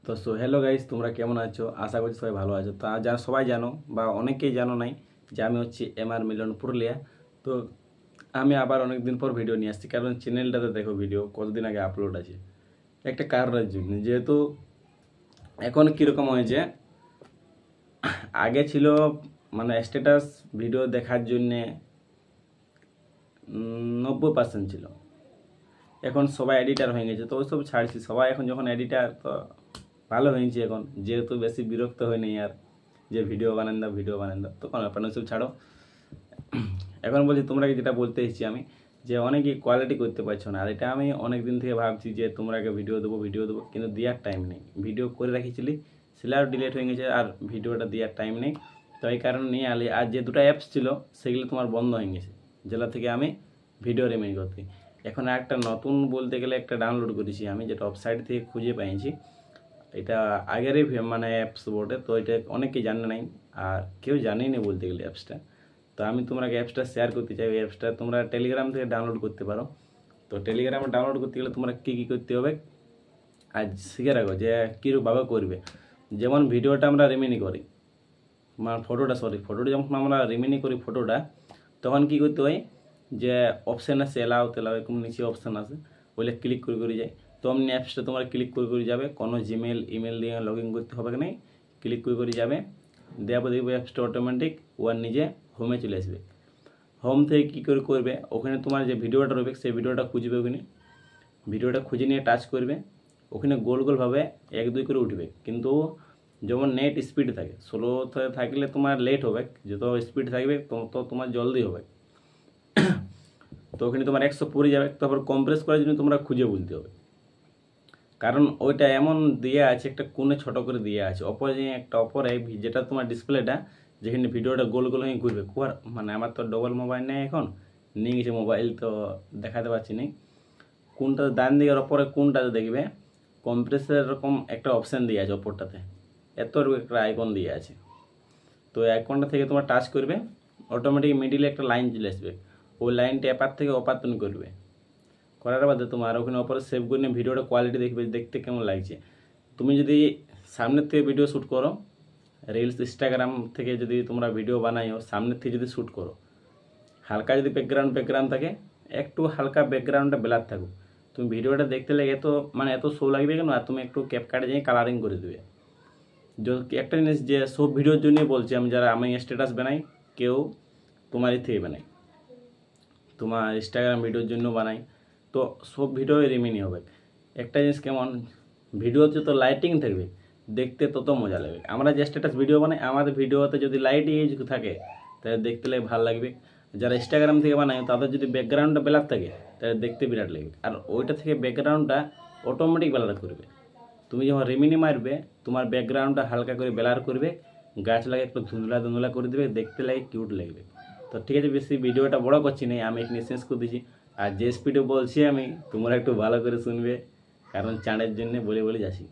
তো hello guys, তোমরা কেমন আছো? আশা করছি সবাই ভালো আছো। তা যারা সবাই জানো বা অনেকেই জানো নাই যে আমি হচ্ছি MR মিলন পুরুলিয়া। তো আমি আবার অনেক দিন পর ভিডিও নিয়ে আসছি, কারণ চ্যানেলটাতে দেখো ভিডিও কতদিন আগে আপলোড আছে। একটা কারণের জন্য, যেহেতু এখন কীরকম হয়েছে, আগে ছিল মানে স্ট্যাটাস ভিডিও দেখার জন্যে 90% ছিল, এখন সবাই এডিটার হয়ে গেছে। তো ওইসব ছাড়ছি, সবাই এখন যখন এডিটার, তো ভালো হয়েছে এখন, যেহেতু বেশি বিরক্ত হয়নি আর যে ভিডিও বানান দাও, তো কোনো ব্যাপার না, ওইসব ছাড়ো। এখন বলছি তোমরা যেটা বলতে এসেছি আমি, যে অনেকেই কোয়ালিটি করতে পারছো না। আর এটা আমি অনেক দিন থেকে ভাবছি যে তোমরাকে ভিডিও দেবো, কিন্তু দেওয়ার টাইম নেই। ভিডিও করে রাখিছিলি, সেটা আর ডিলিট হয়ে গেছে, আর ভিডিওটা দেওয়ার টাইম নেই। তো এই কারণে নিয়ে আলি। আর যে দুটো অ্যাপস ছিল সেগুলো তোমার বন্ধ হয়ে গেছে, যেটা থেকে আমি ভিডিও রেমেডি করতে। এখন একটা নতুন বলতে গেলে একটা ডাউনলোড করেছি আমি, যেটা ওয়েবসাইট থেকে খুঁজে পেয়েছি। এটা আগেরই মানে অ্যাপস বটে, তো এটা অনেকেই জানে নাই, আর কেউ জানেই না বলতে গেলে অ্যাপসটা। তো আমি তোমাকে অ্যাপসটা শেয়ার করতে চাই। ওই অ্যাপসটা তোমরা টেলিগ্রাম থেকে ডাউনলোড করতে পারো। তো টেলিগ্রামে ডাউনলোড করতে গেলে তোমরা কী করতে হবে আজ শিখে রাখো, যে কীভাবে করবে। যেমন ভিডিওটা আমরা রেমিনি করি, মানে ফটোটা যখন আমরা রেমিনি করি ফটোটা, তখন কী করতে হয়, যে অপশান আছে এলাও এরকম নিচে অপশান আছে, ওইটা ক্লিক করে যায়। তো অমনি অ্যাপসটা তোমার ক্লিক করে যাবে, কোনো জিমেল ইমেল দিয়ে লগ ইন করতে হবে না, ক্লিক করে যাবে। দেওয়ার পর দেখবে অ্যাপসটা অটোমেটিক ওয়ার নিজে হোমে চলে আসবে। হোম থেকে কী করবে, ওখানে তোমার যে ভিডিওটা রয়েবে সেই ভিডিওটা খুঁজবে, ওখানে ভিডিওটা খুঁজে নিয়ে টাচ করবে। ওখানে গোলভাবে 1-2 করে উঠবে, কিন্তু যেমন নেট স্পিড থাকে, স্লো থাকলে তোমার লেট হবে, যত স্পিড থাকবে তত তোমার জলদি হবে। তো ওখানে তোমার 100 পড়ে যাবে। তারপর কম্প্রেস করার জন্য তোমরা খুঁজে বলতে হবে, কারণ ওইটা এমন দিয়ে আছে, একটা কোণে ছোট করে দিয়ে আছে অপরে যেটা তোমার ডিসপ্লেটা, যেখানে ভিডিওটা গোল হয়ে ঘুরবে। মানে আমার তো ডবল মোবাইল নেই, এখন নিয়ে গেছে মোবাইল, তো দেখাতে পারছি না। কোনটা ডান দিকের ওপরে কোনটাতে দেখবে কম্প্রেসের এরকম একটা অপশান দিয়ে আছে ওপরটাতে, এত একটা আইকন দিয়ে আছে। তো আইকনটা থেকে তোমার টাচ করবে, অটোমেটিক মিডিলে একটা লাইন চলে আসবে। ওই লাইনটা এপার থেকে ওপার তুমি করবে, করার বাদে তোমার ওখানে ওপরে সেভ করে নিয়ে ভিডিওটা কোয়ালিটি দেখবে, দেখতে কেমন লাগছে। তুমি যদি সামনের থেকে ভিডিও শ্যুট করো, রিলস ইনস্টাগ্রাম থেকে যদি তোমরা ভিডিও বানাইও, সামনের থেকে যদি শ্যুট করো, হালকা যদি ব্যাকগ্রাউন্ড থাকে, একটু হালকা ব্যাকগ্রাউন্ডটা ব্লার থাকুক, তুমি ভিডিওটা দেখতে লাগে এত শো লাগবে কেন। আর তুমি একটু ক্যাপকাটে যাই কালারিং করে দেবে। একটা জিনিস, যে সব ভিডিওর জন্য বলছি আমি, যারা আমি স্ট্যাটাস বানাই, কেউ তোমারই থেকে বানাই, তোমার ইনস্টাগ্রাম ভিডিওর জন্য বানাই, তো সব ভিডিও রিমিনি হবে। একটা জিনিস কেমন, ভিডিওতে যত লাইটিং থাকবে দেখতে তত মজা লাগবে। আমরা যে স্ট্যাটাস ভিডিও বানাই, আমাদের ভিডিওতে যদি লাইট ইউজ থাকে তাহলে দেখতে লাগে ভালো লাগবে। যারা ইনস্টাগ্রাম থেকে বানায় তাদের যদি ব্যাকগ্রাউন্ডটা ব্ল্যাক থাকে তাহলে দেখতে বিরাট লাগবে। আর ওইটা থেকে ব্যাকগ্রাউন্ডটা অটোমেটিক ব্লার করবে। তুমি যখন রিমিনি মারবে, তোমার ব্যাকগ্রাউন্ডটা হালকা করে ব্লার করবে, গাছ লাগে একটু ধুন্দলা করে দেবে, দেখতে লাগে কিউট লাগবে। তো ঠিক আছে, বেশি ভিডিওটা বড় করছি না, আমি এখানে শেষ করে দিচ্ছি। আর যে স্পিডে বলছি আমি, তোমরা একটু ভালো করে শুনবে, কারণ চাঁদের জন্য বলে যাচ্ছি।